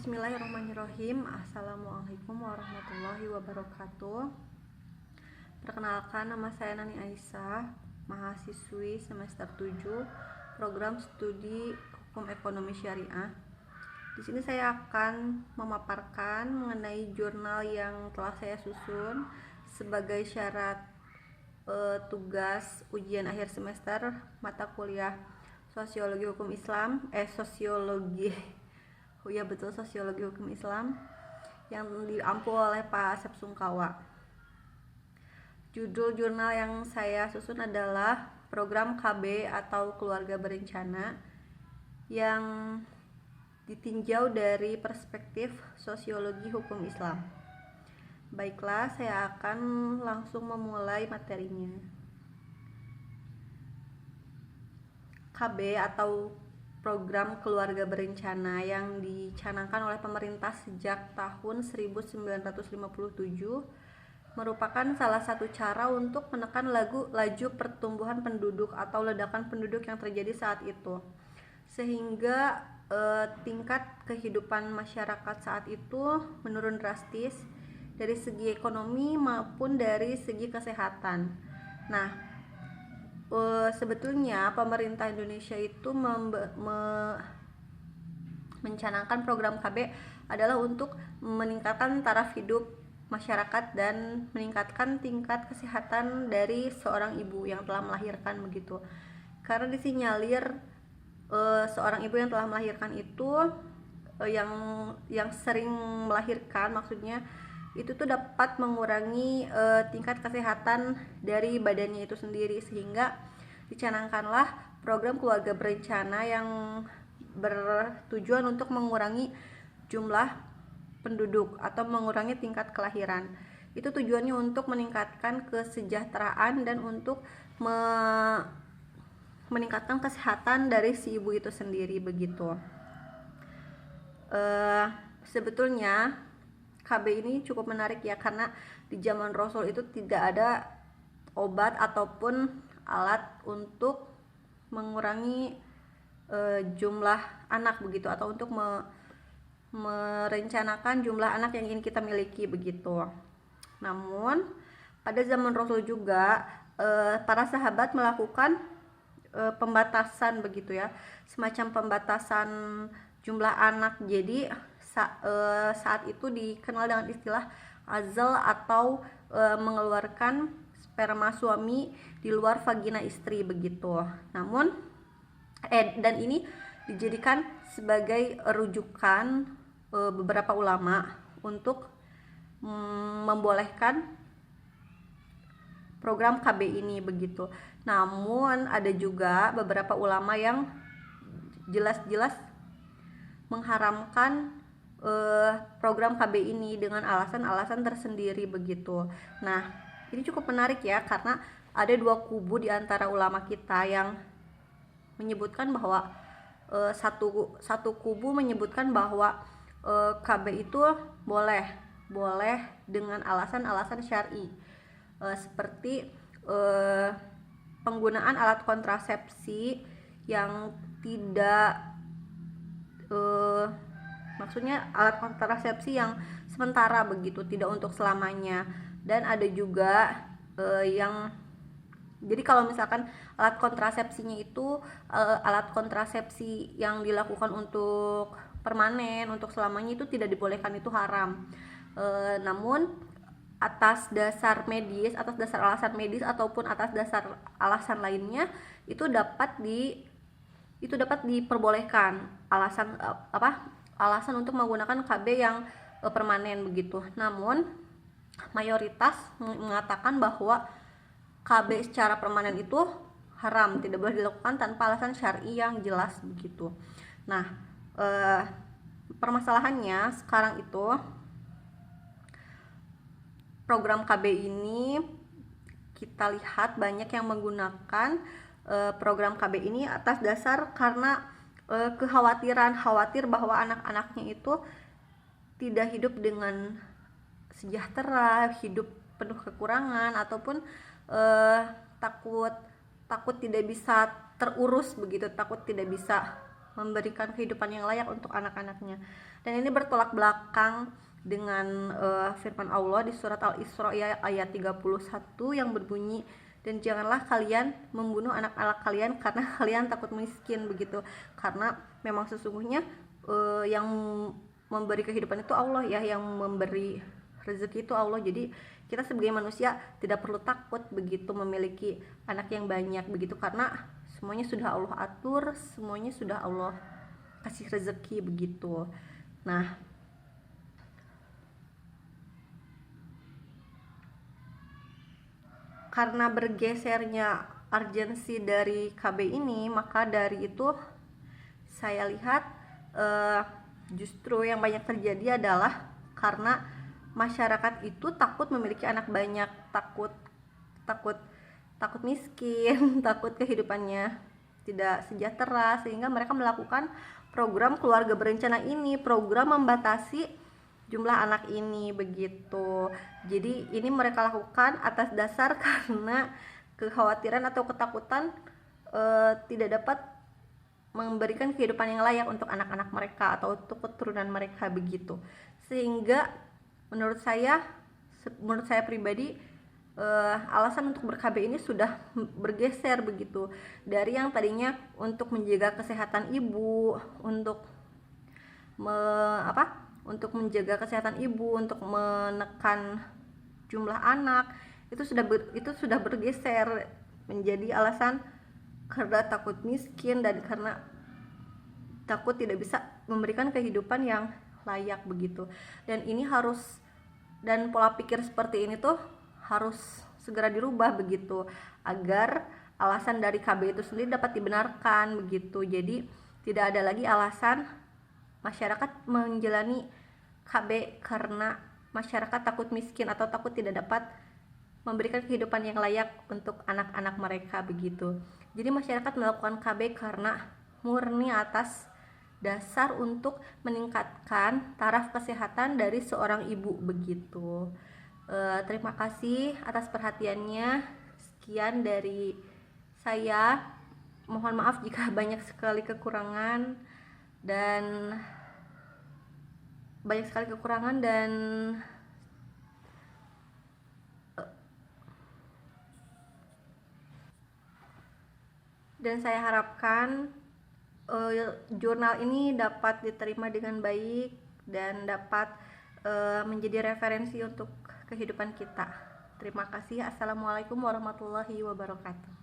Bismillahirrahmanirrahim. Assalamualaikum warahmatullahi wabarakatuh. Perkenalkan, nama saya Nani Aisyah, mahasiswi semester 7 program studi Hukum Ekonomi Syariah. Di sini saya akan memaparkan mengenai jurnal yang telah saya susun sebagai syarat tugas ujian akhir semester mata kuliah Sosiologi Hukum Islam, Sosiologi Hukum Islam yang diampu oleh Pak Asep Sungkawa. Judul jurnal yang saya susun adalah Program KB atau Keluarga Berencana yang ditinjau dari perspektif Sosiologi Hukum Islam. Baiklah, saya akan langsung memulai materinya. KB atau Program Keluarga Berencana yang dicanangkan oleh pemerintah sejak tahun 1957 merupakan salah satu cara untuk menekan laju pertumbuhan penduduk atau ledakan penduduk yang terjadi saat itu, sehingga tingkat kehidupan masyarakat saat itu menurun drastis dari segi ekonomi maupun dari segi kesehatan. Nah, sebetulnya pemerintah Indonesia itu mencanangkan program KB adalah untuk meningkatkan taraf hidup masyarakat dan meningkatkan tingkat kesehatan dari seorang ibu yang telah melahirkan begitu. Karena disinyalir seorang ibu yang telah melahirkan itu yang sering melahirkan, maksudnya itu tuh dapat mengurangi tingkat kesehatan dari badannya itu sendiri, sehingga dicanangkanlah program keluarga berencana yang bertujuan untuk mengurangi jumlah penduduk atau mengurangi tingkat kelahiran. Itu tujuannya untuk meningkatkan kesejahteraan dan untuk meningkatkan kesehatan dari si ibu itu sendiri begitu. Sebetulnya KB ini cukup menarik ya, karena di zaman Rasul itu tidak ada obat ataupun alat untuk mengurangi jumlah anak begitu, atau untuk merencanakan jumlah anak yang ingin kita miliki begitu. Namun pada zaman Rasul juga para sahabat melakukan pembatasan begitu ya, semacam pembatasan jumlah anak. Jadi saat itu dikenal dengan istilah azal atau mengeluarkan sperma suami di luar vagina istri begitu. Namun dan ini dijadikan sebagai rujukan beberapa ulama untuk membolehkan program KB ini begitu. Namun ada juga beberapa ulama yang jelas-jelas mengharamkan program KB ini dengan alasan-alasan tersendiri begitu. Nah, ini cukup menarik ya, karena ada dua kubu di antara ulama kita yang menyebutkan bahwa satu kubu menyebutkan bahwa KB itu boleh dengan alasan-alasan syar'i, seperti penggunaan alat kontrasepsi yang tidak maksudnya alat kontrasepsi yang sementara begitu, tidak untuk selamanya. Dan ada juga jadi kalau misalkan alat kontrasepsinya itu alat kontrasepsi yang dilakukan untuk permanen, untuk selamanya, itu tidak dibolehkan, itu haram. Namun atas dasar alasan medis ataupun atas dasar alasan lainnya itu dapat diperbolehkan, alasan untuk menggunakan KB yang permanen begitu. Namun mayoritas mengatakan bahwa KB secara permanen itu haram, tidak boleh dilakukan tanpa alasan syar'i yang jelas begitu. Nah, permasalahannya sekarang itu program KB ini kita lihat banyak yang menggunakan program KB ini atas dasar karena khawatir bahwa anak-anaknya itu tidak hidup dengan sejahtera, hidup penuh kekurangan, ataupun takut tidak bisa terurus begitu, takut tidak bisa memberikan kehidupan yang layak untuk anak-anaknya. Dan ini bertolak belakang dengan firman Allah di surat Al-Isra ayat 31 yang berbunyi, dan janganlah kalian membunuh anak-anak kalian karena kalian takut miskin begitu. Karena memang sesungguhnya yang memberi kehidupan itu Allah ya, yang memberi rezeki itu Allah. Jadi kita sebagai manusia tidak perlu takut begitu memiliki anak yang banyak begitu, karena semuanya sudah Allah atur, semuanya sudah Allah kasih rezeki begitu. Nah, karena bergesernya urgensi dari KB ini, maka dari itu saya lihat justru yang banyak terjadi adalah karena masyarakat itu takut memiliki anak banyak, takut miskin, takut kehidupannya tidak sejahtera, sehingga mereka melakukan program keluarga berencana ini, program membatasi jumlah anak ini begitu. Jadi ini mereka lakukan atas dasar karena kekhawatiran atau ketakutan tidak dapat memberikan kehidupan yang layak untuk anak-anak mereka atau untuk keturunan mereka begitu. Sehingga menurut saya pribadi alasan untuk ber-KB ini sudah bergeser begitu, dari yang tadinya untuk menjaga kesehatan ibu, untuk menjaga kesehatan ibu, untuk menekan jumlah anak, itu sudah bergeser menjadi alasan karena takut miskin dan karena takut tidak bisa memberikan kehidupan yang layak begitu. Dan ini dan pola pikir seperti ini tuh harus segera dirubah begitu, agar alasan dari KB itu sendiri dapat dibenarkan begitu. Jadi tidak ada lagi alasan masyarakat menjalani KB karena masyarakat takut miskin atau takut tidak dapat memberikan kehidupan yang layak untuk anak-anak mereka begitu. Jadi masyarakat melakukan KB karena murni atas dasar untuk meningkatkan taraf kesehatan dari seorang ibu begitu. Terima kasih atas perhatiannya. Sekian dari saya. Mohon maaf jika banyak sekali kekurangan dan saya harapkan jurnal ini dapat diterima dengan baik dan dapat menjadi referensi untuk kehidupan kita. Terima kasih. Assalamualaikum warahmatullahi wabarakatuh.